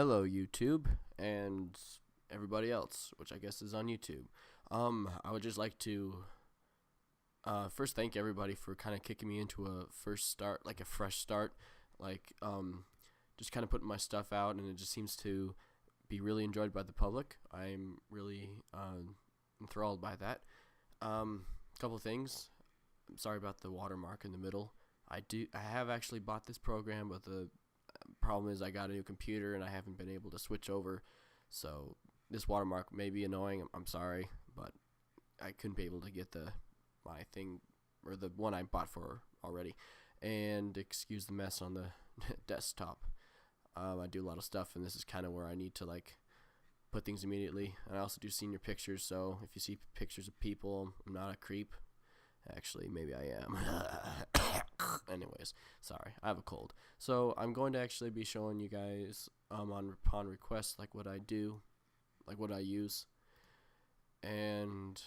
Hello, YouTube, and everybody else, which I guess is on YouTube. I would just like to first thank everybody for kind of kicking me into a first start, like a fresh start, like just kind of putting my stuff out, and it just seems to be really enjoyed by the public. I'm really enthralled by that. Couple things. I'm sorry about the watermark in the middle. I have actually bought this program, but the problem is I got a new computer and I haven't been able to switch over, so this watermark may be annoying. I'm sorry, but I couldn't be able to get my thing, or the one I bought for already. And excuse the mess on the desktop. I do a lot of stuff, and this is kind of where I need to like put things immediately. And I also do senior pictures, so if you see pictures of people, I'm not a creep. Actually, maybe I am. Anyways, sorry, I have a cold. So I'm going to actually be showing you guys upon request, like what I do, like what I use. And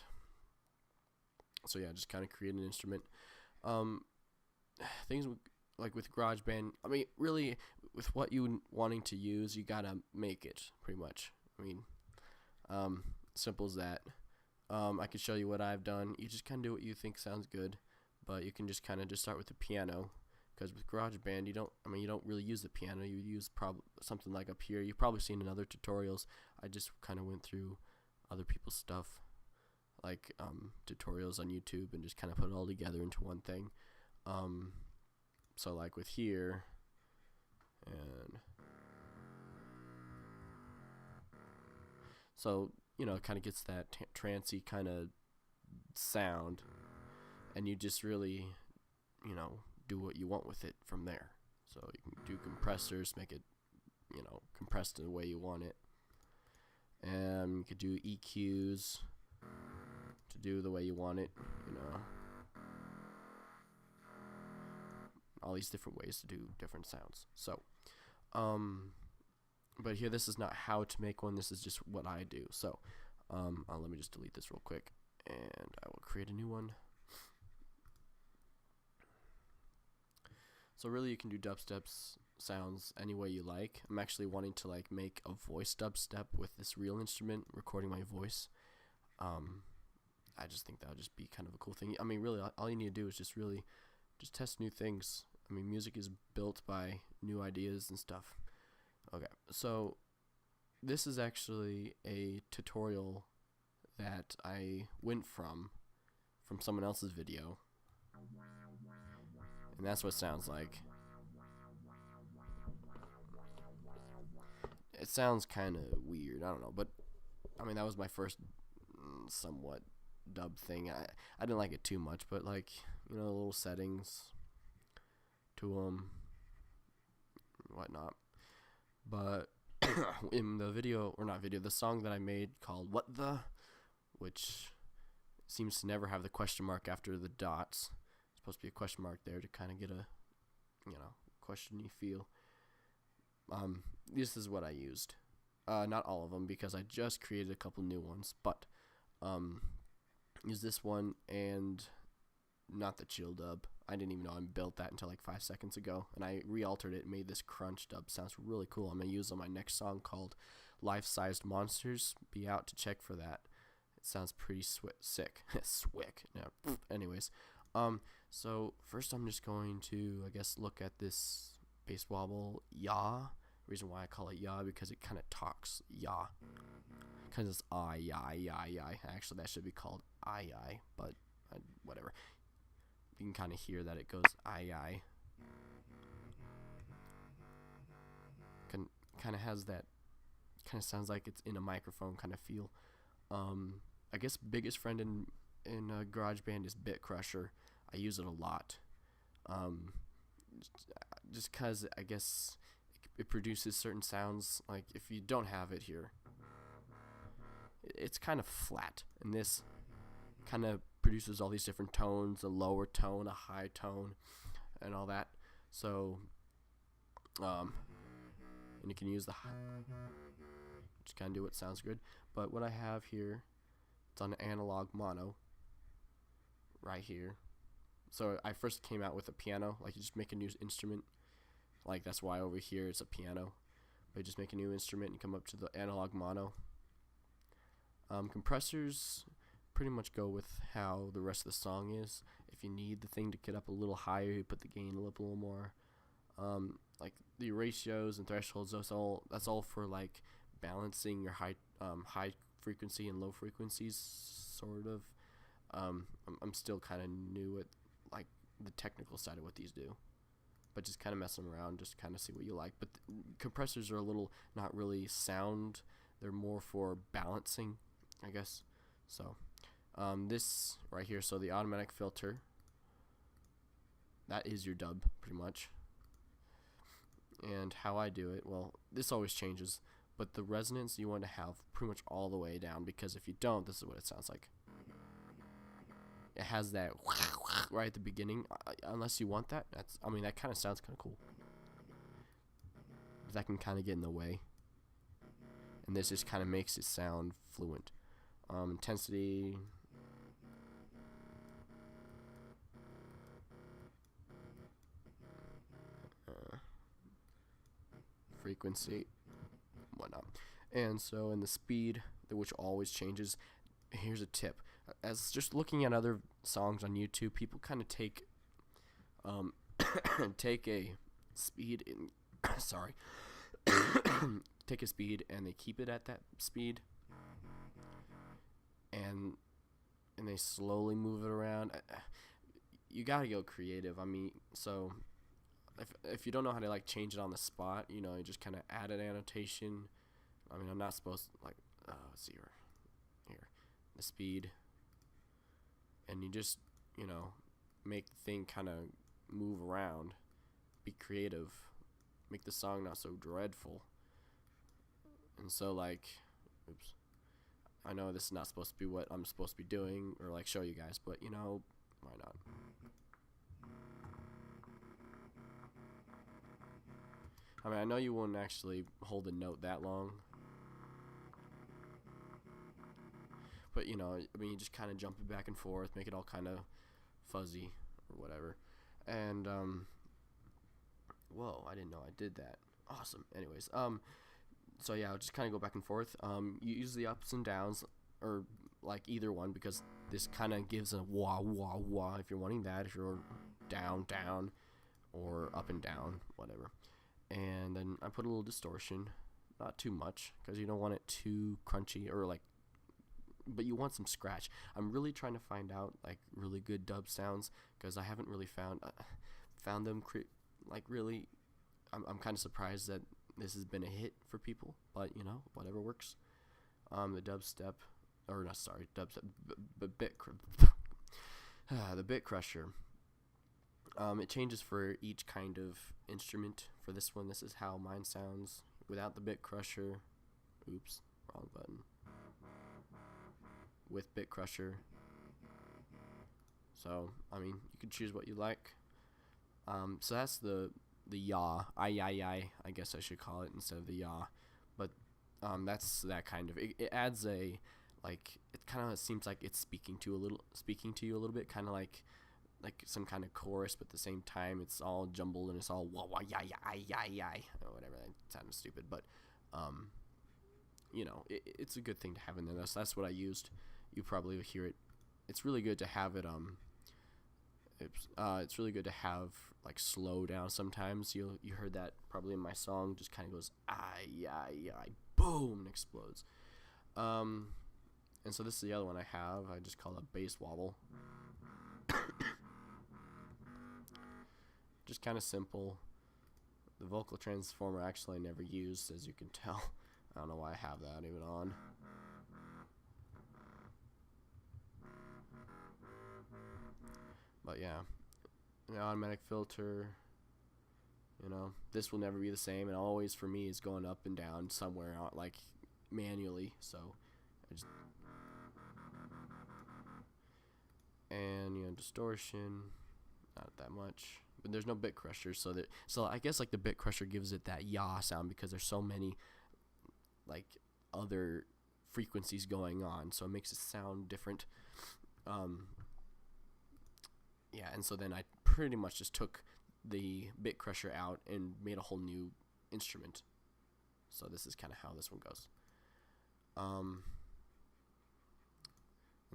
so yeah, just kind of create an instrument. Things like with GarageBand, I mean, really, with what you wanting to use, you gotta make it, pretty much. I mean, simple as that. I can show you what I've done. You just kind of do what you think sounds good, but you can just kind of just start with the piano, because with GarageBand you don't really use the piano. You use something like up here. You've probably seen in other tutorials. I just kind of went through other people's stuff, like tutorials on YouTube, and just kind of put it all together into one thing. So like with here, and so it kind of gets that trancey kind of sound, and you just really, do what you want with it from there. So you can do compressors, make it, compressed in the way you want it, and you could do EQs to do the way you want it, all these different ways to do different sounds. So, but here, this is not how to make one. This is just what I do. So, let me just delete this real quick, and I will create a new one. So really, you can do dubstep sounds any way you like. I'm actually wanting to like make a voice dubstep with this real instrument, recording my voice. I just think that would just be kind of a cool thing. I mean, really, all you need to do is just really just test new things. I mean, music is built by new ideas and stuff. Okay, so this is actually a tutorial that I went from someone else's video, and that's what it sounds like. It sounds kind of weird, I don't know, but I mean, that was my first somewhat dub thing. I didn't like it too much, but like, little settings to them, whatnot. But in the video, or not video, the song that I made called What The, which seems to never have the question mark after the dots. It's supposed to be a question mark there to kind of get a, question-y feel. This is what I used. Not all of them, because I just created a couple new ones, but use this one, and not the chill dub. I didn't even know I built that until like 5 seconds ago, and I re-altered it and made this crunch dub. Sounds really cool. I'm going to use it on my next song called Life-Sized Monsters. Be out to check for that. It sounds pretty sick. Swick. No. Anyways, so first I'm just going to, I guess, look at this bass wobble, yaw. Reason why I call it yaw, because it kind of talks, yaw. Because it's I. Actually, that should be called I, but whatever. You can kind of hear that it goes I. Kind of has that, kind of sounds like it's in a microphone kind of feel. I guess biggest friend in GarageBand is Bit Crusher. I use it a lot. Just because I guess it produces certain sounds. Like if you don't have it here, it's kind of flat, and this kind of produces all these different tones, a lower tone, a high tone, and all that. So and you can use the high, just kind of do what sounds good. But what I have here, it's on analog mono right here. So I first came out with a piano, like you just make a new instrument, like that's why over here it's a piano. but just make a new instrument and come up to the analog mono. Compressors pretty much go with how the rest of the song is. If you need the thing to get up a little higher, you put the gain up a little more. Like the ratios and thresholds, that's all for like balancing your high frequency and low frequencies, sort of. I'm still kind of new at like the technical side of what these do, but just kind of messing around, just kind of see what you like. But compressors are a little not really sound; they're more for balancing, I guess. So this right here, so the automatic filter, that is your dub pretty much. And how I do it, well, this always changes, but the resonance you want to have pretty much all the way down, because if you don't, this is what it sounds like. It has that right at the beginning, unless you want that. I mean, that kind of sounds kind of cool. That can kind of get in the way, and this just kind of makes it sound fluent. Intensity. Frequency, whatnot. And so in the speed, which always changes, here's a tip. As just looking at other songs on YouTube, people kind of take take a speed in sorry take a speed and they keep it at that speed, and they slowly move it around. You gotta go creative. I mean, so if you don't know how to like change it on the spot, you just kind of add an annotation. I mean, I'm not supposed to like let's see here the speed, and you just make the thing kind of move around, be creative, make the song not so dreadful. And so like, oops, I know this is not supposed to be what I'm supposed to be doing or like show you guys, but why not? I mean, I know you won't actually hold a note that long, but I mean, you just kind of jump it back and forth, make it all kind of fuzzy or whatever. And whoa, I didn't know I did that. Awesome. Anyways, so yeah, I'll just kind of go back and forth. You use the ups and downs, or like either one, because this kind of gives a wah wah wah if you're wanting that. If you're down down, or up and down, whatever. And then I put a little distortion, not too much, because you don't want it too crunchy or like, but you want some scratch. I'm really trying to find out like really good dub sounds, because I haven't really found them like really. I'm kind of surprised that this has been a hit for people, but whatever works. The dubstep, or not, sorry, dubstep, the bit crusher. It changes for each kind of instrument. For this one, this is how mine sounds without the bit crusher. Oops, wrong button. With bit crusher. So, I mean, you can choose what you like. So that's the yaw. I guess I should call it instead of the yaw. But that's that kind of. It adds a, like, it kind of seems like it's speaking to you a little bit, kind of like some kind of chorus, but at the same time it's all jumbled and it's all wah wah ya ya ya ya or whatever. That sounds stupid, but it's a good thing to have in there. That's what I used. You probably hear it. It's really good to have it. It's really good to have like slow down sometimes. You heard that probably in my song. Just kind of goes boom, and explodes. And so this is the other one I have. I just call it bass wobble. Just kind of simple. The vocal transformer actually I never used, as you can tell. I don't know why I have that even on. But yeah, the automatic filter, this will never be the same, and always for me is going up and down somewhere, like manually. So I just, and distortion, not that much. But there's no bit crusher, so I guess like the bit crusher gives it that yaw sound, because there's so many like other frequencies going on, so it makes it sound different. Yeah, and so then I pretty much just took the bit crusher out and made a whole new instrument. So this is kind of how this one goes. And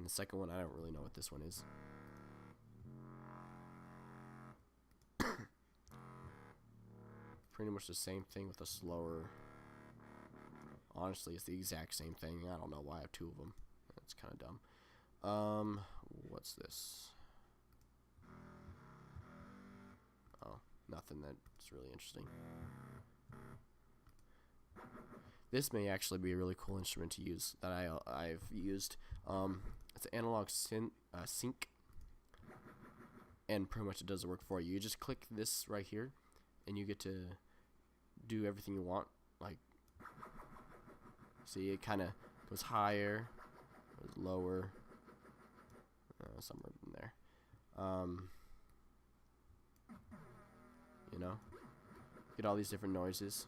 the second one, I don't really know what this one is. Pretty much the same thing with a slower. Honestly, it's the exact same thing. I don't know why I have two of them. That's kind of dumb. What's this? Oh, nothing that's really interesting. This may actually be a really cool instrument to use that I've used. It's an analog sync, and pretty much it does the work for you. You just click this right here, and you get to do everything you want. Like, see, it kind of goes higher, goes lower, somewhere in there. You know, get all these different noises.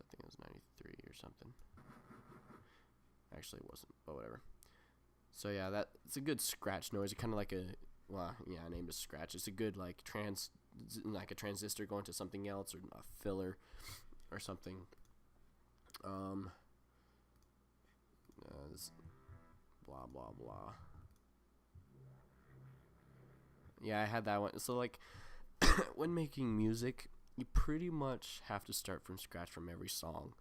I think it was 93 or something. Actually, it wasn't, but whatever. So yeah, it's a good scratch noise. It's kind of like a, well, yeah, I named it scratch. It's a good like a transistor going to something else, or a filler or something. This blah blah blah. Yeah, I had that one. So like, when making music, you pretty much have to start from scratch from every song,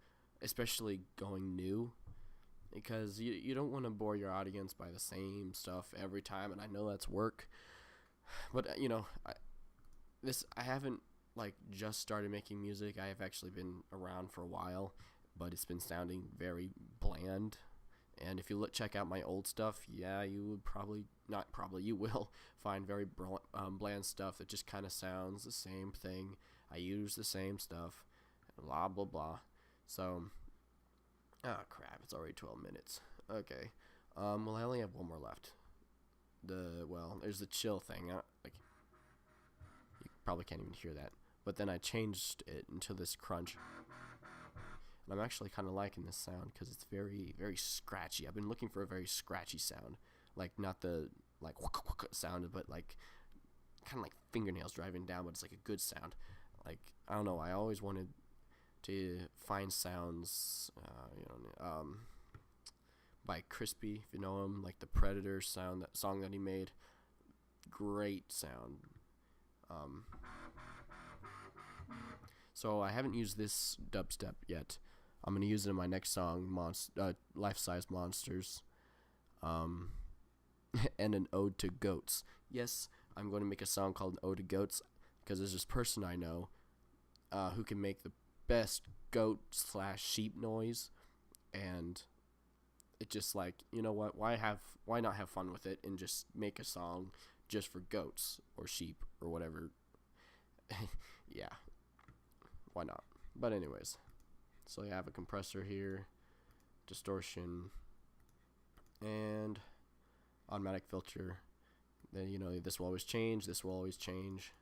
especially going new, because you don't want to bore your audience by the same stuff every time. And I know that's work, but you know, I haven't like just started making music. I have actually been around for a while, but it's been sounding very bland. And if you check out my old stuff, yeah, you would you will find very bland stuff that just kind of sounds the same thing. I use the same stuff, blah blah blah. So, oh crap, it's already 12 minutes. Okay, well, I only have one more left. There's the chill thing. Like, you probably can't even hear that. But then I changed it into this crunch. And I'm actually kind of liking this sound because it's very, very scratchy. I've been looking for a very scratchy sound, like not the like sound, but like kind of like fingernails driving down, but it's like a good sound. Like, I don't know. I always wanted to find sounds, by Crispy, if you know him, like the Predator song that he made. Great sound. So I haven't used this dubstep yet. I'm gonna use it in my next song, Life-Size Monsters, and an ode to goats. Yes, I'm going to make a song called an ode to goats because there's this person I know who can make the best goat/sheep noise, and it just like, you know what? Why not have fun with it and just make a song just for goats or sheep or whatever? Yeah, why not? But anyways. So I have a compressor here, distortion, and automatic filter. Then, you know, this will always change, this will always change.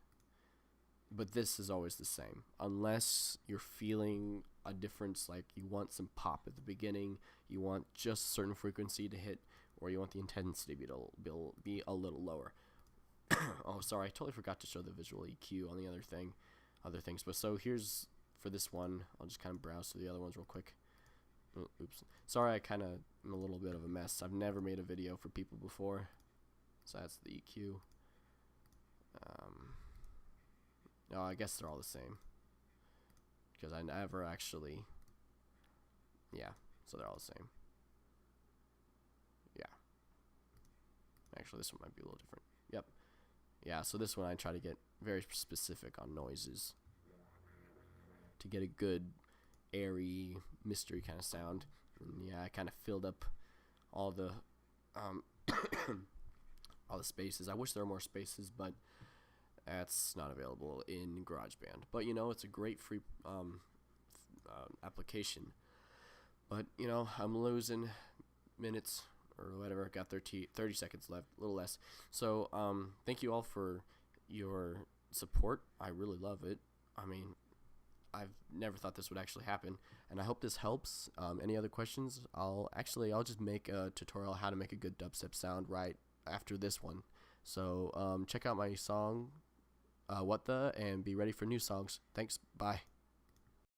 But this is always the same. Unless you're feeling a difference, like you want some pop at the beginning, you want just a certain frequency to hit, or you want the intensity to be a little lower. Oh, sorry, I totally forgot to show the visual EQ on the other things. But so here's... For this one, I'll just kind of browse through the other ones real quick. Oops. Sorry, I kind of am a little bit of a mess. I've never made a video for people before. So that's the EQ. No, I guess they're all the same. Because I never actually... Yeah, so they're all the same. Yeah. Actually, this one might be a little different. Yep. Yeah, so this one I try to get very specific on noises, to get a good, airy, mystery kind of sound. And yeah, I kind of filled up all the all the spaces. I wish there were more spaces, but that's not available in Garageband. But you know, it's a great free application. But you know, I'm losing minutes or whatever. Got 30 seconds left, a little less. So thank you all for your support. I really love it. I mean, I've never thought this would actually happen, and I hope this helps. Any other questions? I'll just make a tutorial how to make a good dubstep sound right after this one. So check out my song, and be ready for new songs. Thanks. Bye.